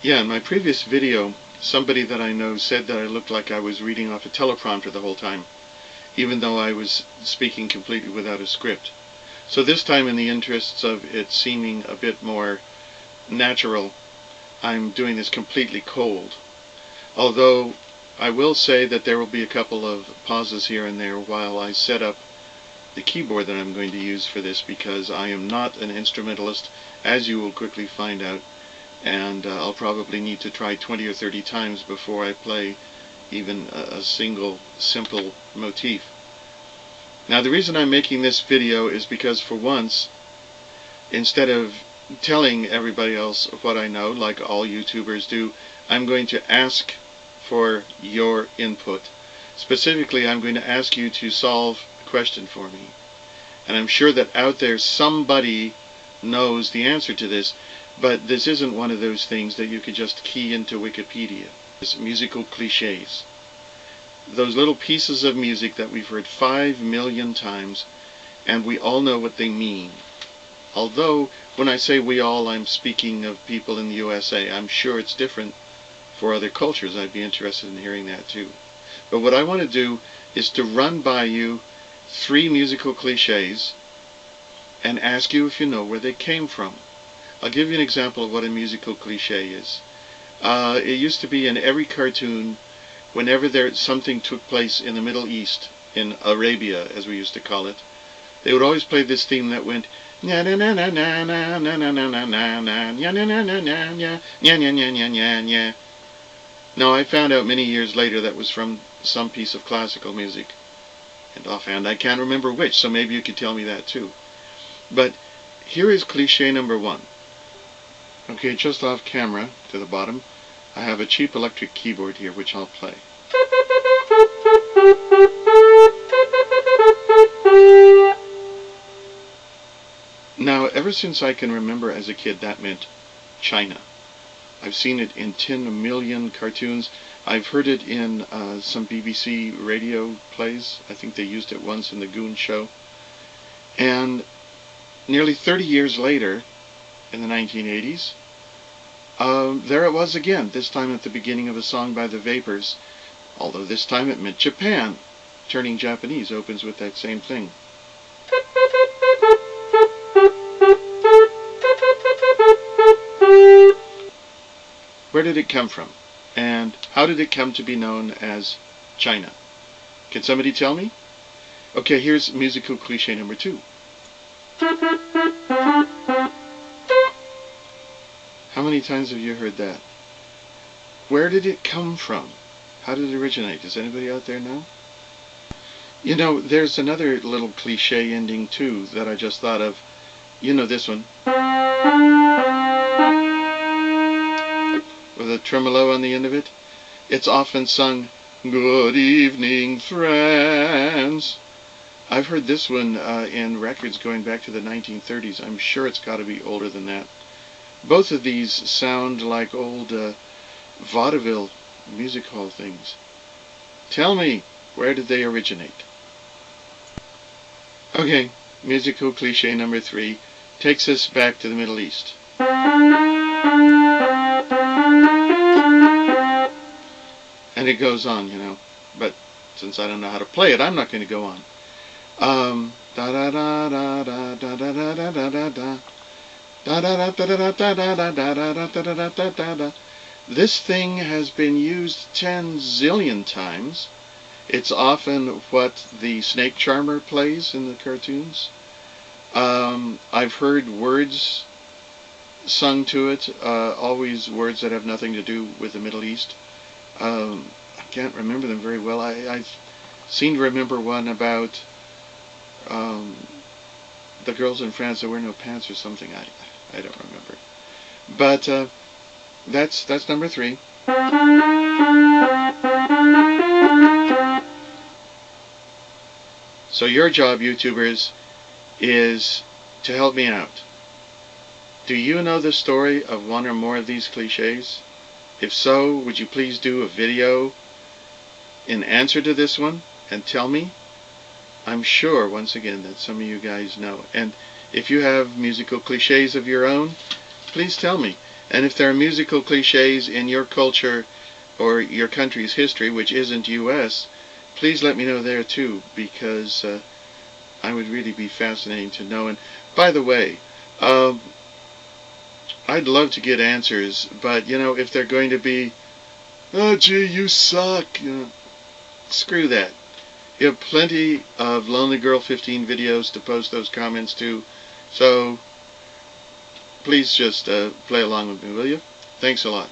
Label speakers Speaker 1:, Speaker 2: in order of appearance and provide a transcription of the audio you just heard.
Speaker 1: Yeah, in my previous video, somebody that I know said that I looked like I was reading off a teleprompter the whole time, even though I was speaking completely without a script. So this time, in the interests of it seeming a bit more natural, I'm doing this completely cold. Although I will say that there will be a couple of pauses here and there while I set up the keyboard that I'm going to use for this, because I am not an instrumentalist, as you will quickly find out, and I'll probably need to try 20 or 30 times before I play even a single simple motif. Now, the reason I'm making this video is because, for once, instead of telling everybody else what I know, like all YouTubers do, I'm going to ask for your input. Specifically, I'm going to ask you to solve a question for me. And I'm sure that out there somebody knows the answer to this, but this isn't one of those things that you could just key into Wikipedia. It's musical cliches. Those little pieces of music that we've heard 5 million times, and we all know what they mean. Although, when I say we all, I'm speaking of people in the USA. I'm sure it's different for other cultures. I'd be interested in hearing that too. But what I want to do is to run by you 3 musical cliches and ask you if you know where they came from. I'll give you an example of what a musical cliche is. It used to be in every cartoon, whenever something took place in the Middle East, in Arabia as we used to call it, they would always play this theme that went na na na na na na na na na na na na na na na na na na na. Now, I found out many years later that was from some piece of classical music, and offhand I can't remember which, so maybe you could tell me that too. But here is cliche number 1. Okay, just off camera to the bottom, I have a cheap electric keyboard here which I'll play. Now, ever since I can remember as a kid, that meant China. I've seen it in 10 million cartoons. I've heard it in some BBC radio plays. I think they used it once in the Goon Show. And nearly 30 years later, in the 1980s, there it was again, this time at the beginning of a song by the Vapors, although this time it meant Japan. Turning Japanese opens with that same thing. Where did it come from? And how did it come to be known as China? Can somebody tell me? Okay, here's musical cliche number 2. How many times have you heard that? Where did it come from? How did it originate? Does anybody out there know? You know, there's another little cliche ending too that I just thought of. You know this one. With a tremolo on the end of it. It's often sung, "Good evening, friends." I've heard this one in records going back to the 1930s. I'm sure it's got to be older than that. Both of these sound like old vaudeville music hall things. Tell me, where did they originate? Okay, musical cliche number 3 takes us back to the Middle East. And it goes on, you know, but since I don't know how to play it, I'm not going to go on. Da da da da da da da da da da da. This thing has been used 10 zillion times. It's often what the snake charmer plays in the cartoons. I've heard words sung to it, always words that have nothing to do with the Middle East. I can't remember them very well. I seem to remember one about the girls in France that wear no pants or something. I don't remember. But that's number 3. So your job, YouTubers, is to help me out. Do you know the story of one or more of these cliches? If so, would you please do a video in answer to this one and tell me? I'm sure, once again, that some of you guys know. And if you have musical cliches of your own, please tell me. And if there are musical cliches in your culture or your country's history, which isn't U.S., please let me know there too, because I would really be fascinating to know. And by the way, um, I'd love to get answers, but if they're going to be, oh gee, you suck, screw that. You have plenty of Lonely Girl 15 videos to post those comments to, so please just play along with me, will you? Thanks a lot.